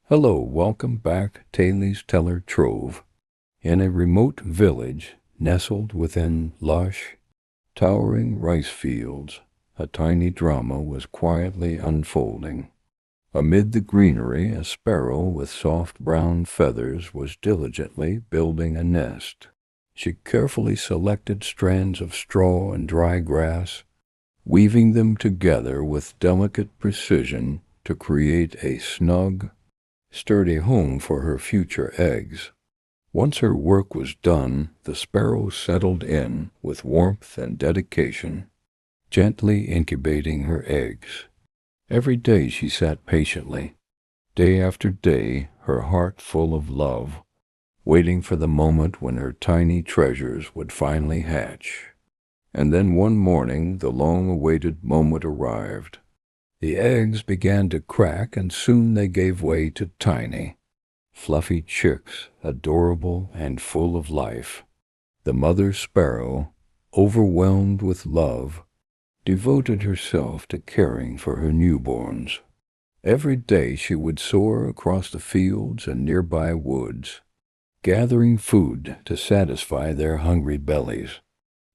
Hello, welcome back to Teller Trove. In a remote village, nestled within lush, towering rice fields, a tiny drama was quietly unfolding. Amid the greenery, a sparrow with soft brown feathers was diligently building a nest. She carefully selected strands of straw and dry grass, weaving them together with delicate precision to create a snug, sturdy home for her future eggs. Once her work was done, the sparrow settled in with warmth and dedication, gently incubating her eggs. Every day she sat patiently, day after day, her heart full of love, waiting for the moment when her tiny treasures would finally hatch. And then one morning the long-awaited moment arrived. The eggs began to crack, and soon they gave way to tiny, fluffy chicks, adorable and full of life. The mother sparrow, overwhelmed with love, devoted herself to caring for her newborns. Every day she would soar across the fields and nearby woods, gathering food to satisfy their hungry bellies.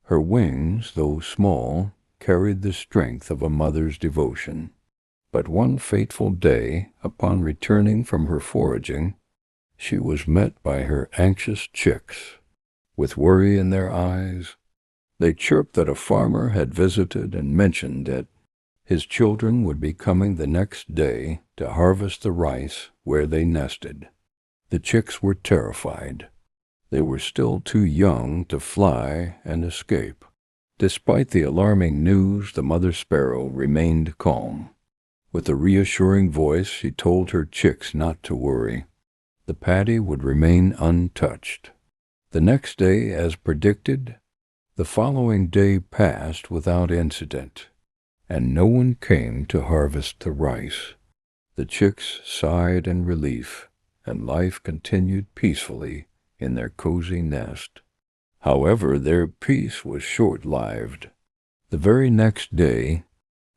Her wings, though small, carried the strength of a mother's devotion. But one fateful day, upon returning from her foraging, she was met by her anxious chicks. With worry in their eyes, they chirped that a farmer had visited and mentioned that his children would be coming the next day to harvest the rice where they nested. The chicks were terrified. They were still too young to fly and escape. Despite the alarming news, the mother sparrow remained calm. With a reassuring voice, she told her chicks not to worry. The patty would remain untouched. The next day, as predicted, the following day passed without incident, and no one came to harvest the rice. The chicks sighed in relief, and life continued peacefully in their cozy nest. However, their peace was short-lived. The very next day,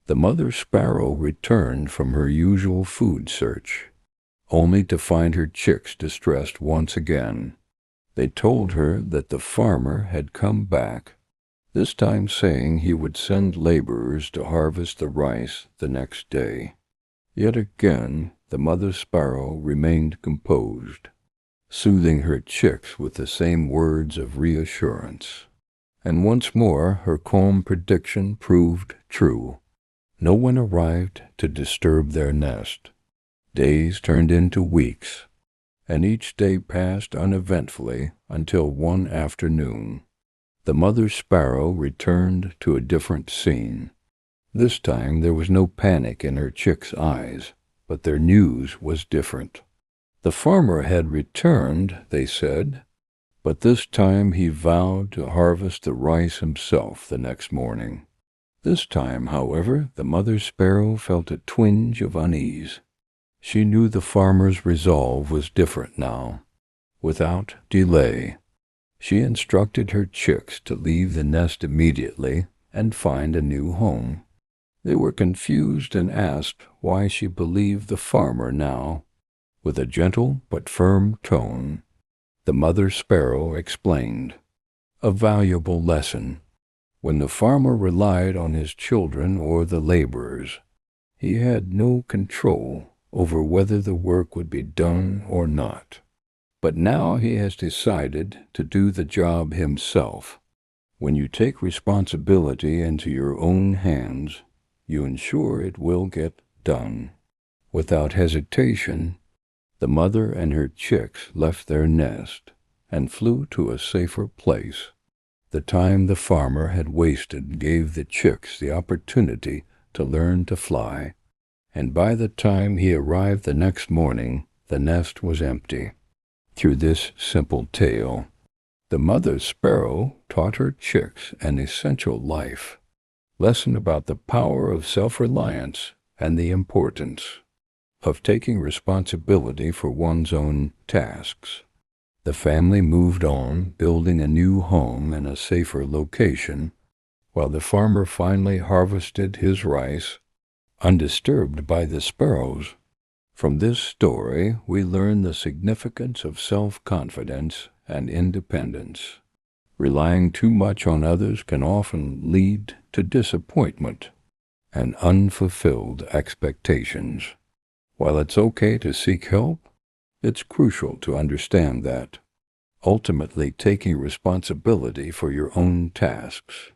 the mother sparrow returned from her usual food search, only to find her chicks distressed once again. They told her that the farmer had come back, this time saying he would send laborers to harvest the rice the next day. Yet again the mother sparrow remained composed, soothing her chicks with the same words of reassurance. And once more her calm prediction proved true. No one arrived to disturb their nest. Days turned into weeks, and each day passed uneventfully until one afternoon. The mother sparrow returned to a different scene. This time there was no panic in her chicks' eyes, but their news was different. The farmer had returned, they said, but this time he vowed to harvest the rice himself the next morning. This time, however, the mother sparrow felt a twinge of unease. She knew the farmer's resolve was different now. Without delay, she instructed her chicks to leave the nest immediately and find a new home. They were confused and asked why she believed the farmer now. With a gentle but firm tone, the mother sparrow explained, "A valuable lesson. When the farmer relied on his children or the laborers, he had no control over whether the work would be done or not. But now he has decided to do the job himself. When you take responsibility into your own hands, you ensure it will get done." Without hesitation, the mother and her chicks left their nest and flew to a safer place. The time the farmer had wasted gave the chicks the opportunity to learn to fly, and by the time he arrived the next morning, the nest was empty. Through this simple tale, the mother sparrow taught her chicks an essential life lesson about the power of self-reliance and the importance of taking responsibility for one's own tasks. The family moved on, building a new home in a safer location, while the farmer finally harvested his rice, undisturbed by the sparrows. From this story, we learn the significance of self-confidence and independence. Relying too much on others can often lead to disappointment and unfulfilled expectations. While it's okay to seek help, it's crucial to understand that ultimately taking responsibility for your own tasks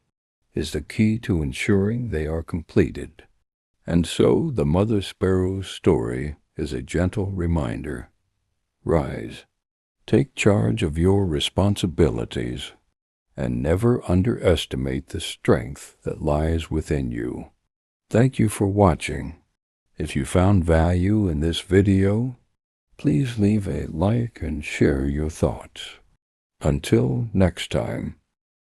is the key to ensuring they are completed. And so the Mother Sparrow's story is a gentle reminder. Rise, take charge of your responsibilities, and never underestimate the strength that lies within you. Thank you for watching. If you found value in this video, please leave a like and share your thoughts. Until next time.